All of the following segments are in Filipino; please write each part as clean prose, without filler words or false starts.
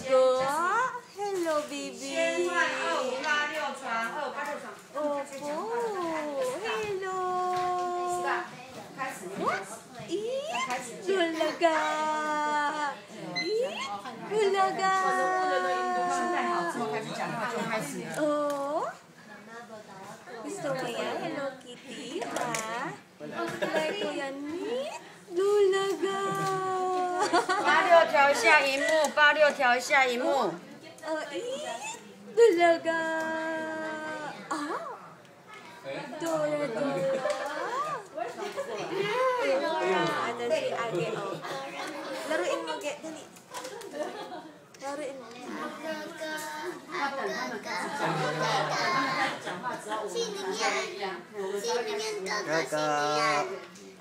Go. Hello, baby. Opo. Hello. Bulaga. Bulaga. Oh. Gusto mo yan? Hello, Kitty. Ha? Like ko yan. Bulaga. 86调一下荧幕，86调一下荧幕。Bulaga. Dora. Ada si Age, oh. Laruin mo, Ge. Dali. Laruin mo.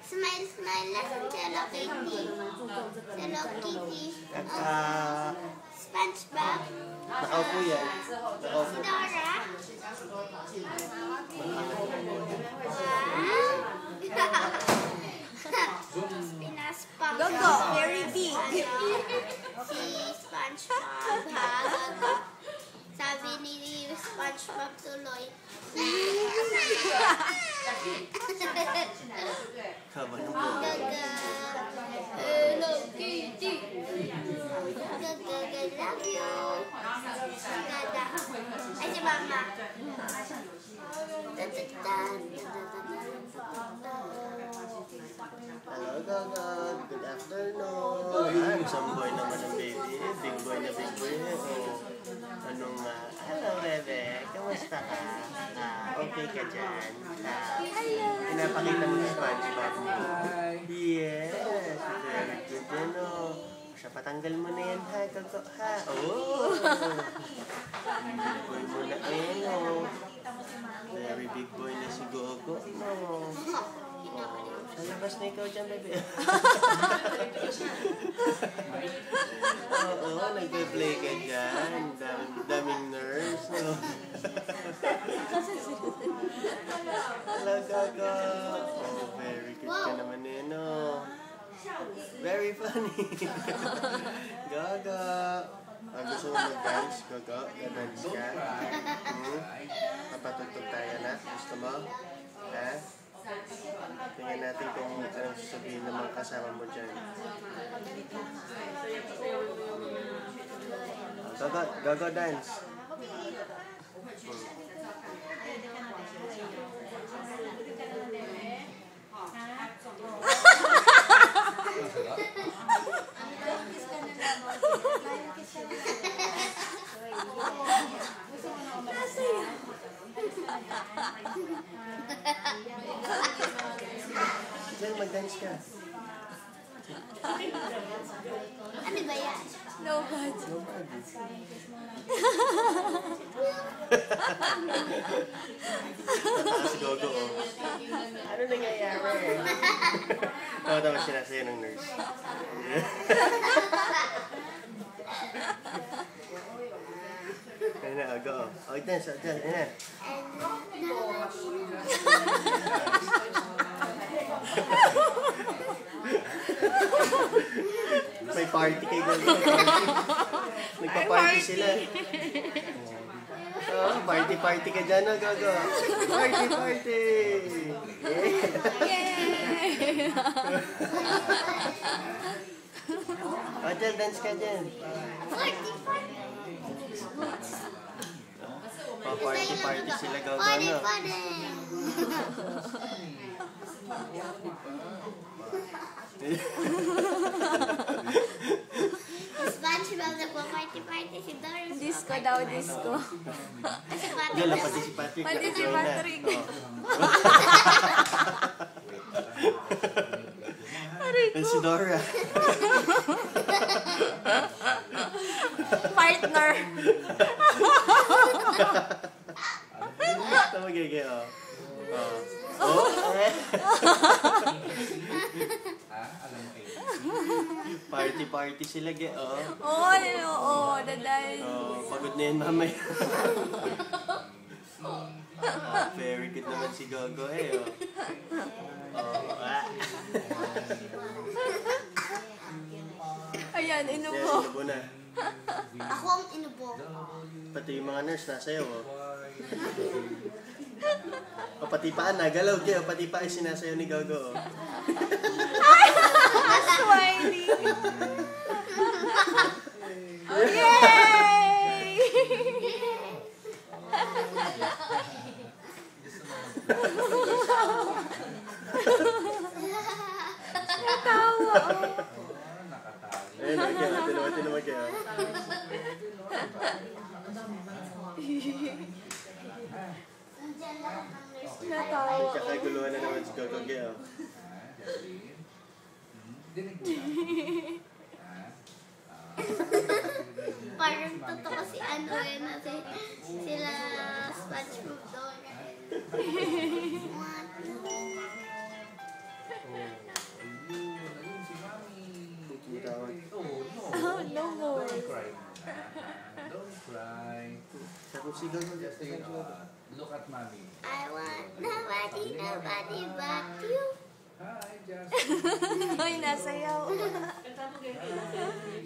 Smile lang. Hello Kitty. Hello Kitty. SpongeBob. Nakaupo yan. Nakaupo. Dora. Pinaspang. Go. Very big. Si SpongeBob. Sabi ni SpongeBob tuloy. Kaba ng Gaga. Hello Kitty. Gaga, love you. Gaga. Ay, si Mama. Hello, Gaga. Good afternoon. Isang boy naman ang baby. Big boy na big boy. Anong, hello, bebe. Kamusta ka? Okay ka dyan? Pinapakita mo sa SpongeBob mo. Yes. Very good yan, oh. Siya, patanggal mo na yan, ha? Gaga, ha? Oh. Big boy mo na oh. Very big boy na si Gogo. No. Sa labas na ikaw dyan, bebe. Oo, nagpe-play ka dyan. Daming nurse, no? Hello, Gaga. Oh, very good ka naman eh, no? Very funny. Gaga. Gusto mo mag-dance, Gaga? Ga-dance ka? Papatugtog tayo na? Gusto mo? Ha? Tingnan natin kung anong sasabihin ng mga kasama mo dyan. Gaga dance. Diyan, mag-dance ka. Ano ba yan? Nobody. Tataas si Gogo, oh. Ano nangyayari? Tawa-tawa siya sa'yo ng nurse. Ayun na, go. Oh, dance, dance. Ayun na. May party kayo doon. Nagpa-party sila. Oh, party ka dyan, no, Gogo? Party! Yay! Oh, dyan, dance ka dyan. Pa-party sila, Gogo, no? SpongeBob nagpa-party si Dora. Disco daw, disco. Si Diyan lang, pati si Patrick. Pati si Patrick. And si Dora. Partner. Ito magiging, oh. Party sila, oh. Oo, daday. Pagod na yan mamaya. Very good naman si Gogo, eh, oh. Oh, yan? Yes, Inubo. inubo na. Ako ang inubo. Pati yung mga nurse nasayaw, oh. O pati paan na, galaw kayo. Pati pa ay sinasayaw ni Gogo, oh. Smiley. Yay! Natawa, oh. Ayun, tinuwa kayo. Natawa. Kakaguluhan na naman si Gogo kayo. Parang totoo si ano eh, na sila SpongeBob doon. What? Oh, no more. Don't cry. Sabi si Gogo. Just look at mommy. I want nobody but you. Hi, Justin. Ay, nasayaw.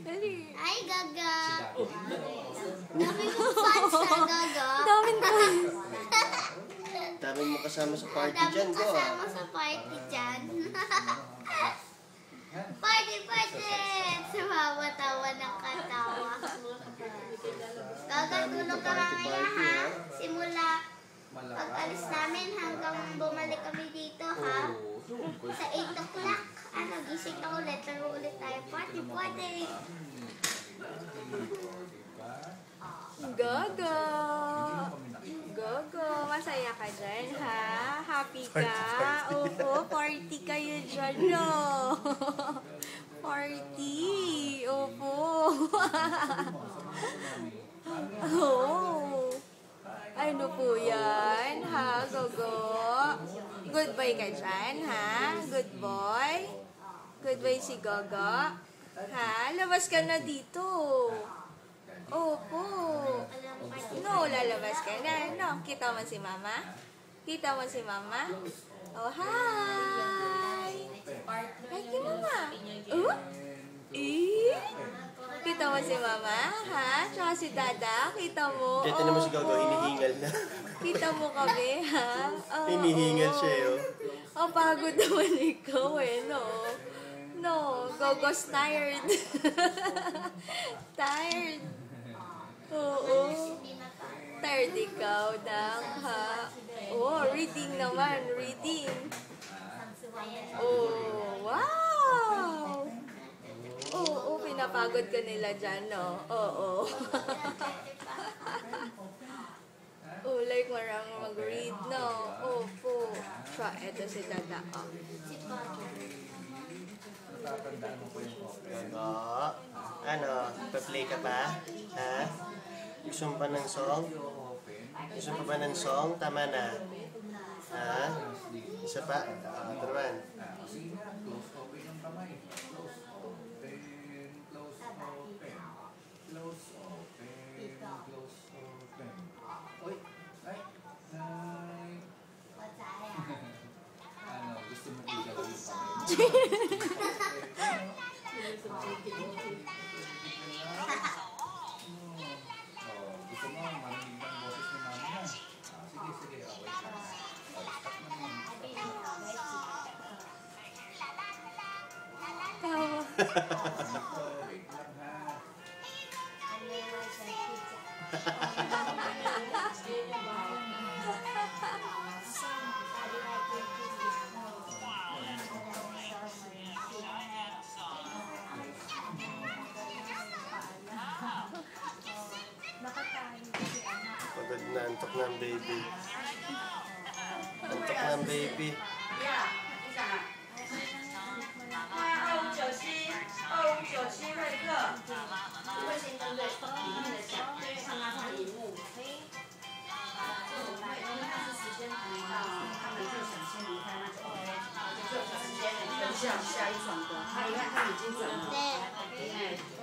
Dali. Ay, Gaga. Dami mong fans na, Gaga. Daming ko. Dami mo kasama sa party Dami dyan, mong Go, ah. kasama sa party dyan. Party! Sumawa-tawa ng katawa. Gaga, tulog ka mamaya, ha? Simula pag-alis namin hanggang bumalik kami dito, ha? Sa 8 o'clock, gising ka ulit. Laro ulit tayo. Party! Gogo. Gogo. Masaya ka dyan, ha? Happy ka? Opo, party kayo dyan, no? Party. Opo. Oh. Ano po yan, ha, Gogo? Good boy ka dyan, ha? Good boy? Good boy si Gogo? Ha? Labas ka na dito. Opo. No, lalabas ka na. No, kita mo si Mama? Kita mo si Mama? Oh, hi! Hi kay Mama. Oh? Kita mo si Mama? Ha? Tsaka si Dada? Kita mo? Kaya naman si Gogo, hinihingal na. Kita mo kami, ha? Oh, Hinihingal siya, oh. Oh, pagod naman ikaw, eh, no? No, Gogo's tired. Tired. Oo. Tired ikaw, Dang, ha? Oh, reading naman, reading. Oh, wow! Oo, pinapagod ka nila dyan, no? Oo. Oh, like marang mag-read, no? Opo. So, eto si Dada, oh. Natatandaan mo po yung open. Oo. Ano, pa-play ka pa? Ha? Gusto mo pa ng song? Gusto mo pa ba ng song? Tama na. Ha? Isa pa? Ito naman. Sige nga, close open yung kamay. Close open, close open. Close open, close open. Uy, ay, ay. Ano, gusto mo igalaw yung kamay mo? Oh, gusto mo marinig ng boses ni mama mo? Sige, sige, wait lang. Stop na mo. Tawa. Wait lang ha. Pagod na, antok na ang baby. Antok na ang baby. 2597瑞克，你会先针对里面的奖，看它上荧幕。因为它是时间不到，他们就想先离开，那就 OK， 就有时间等下一场的。他一看他已经转了，哎。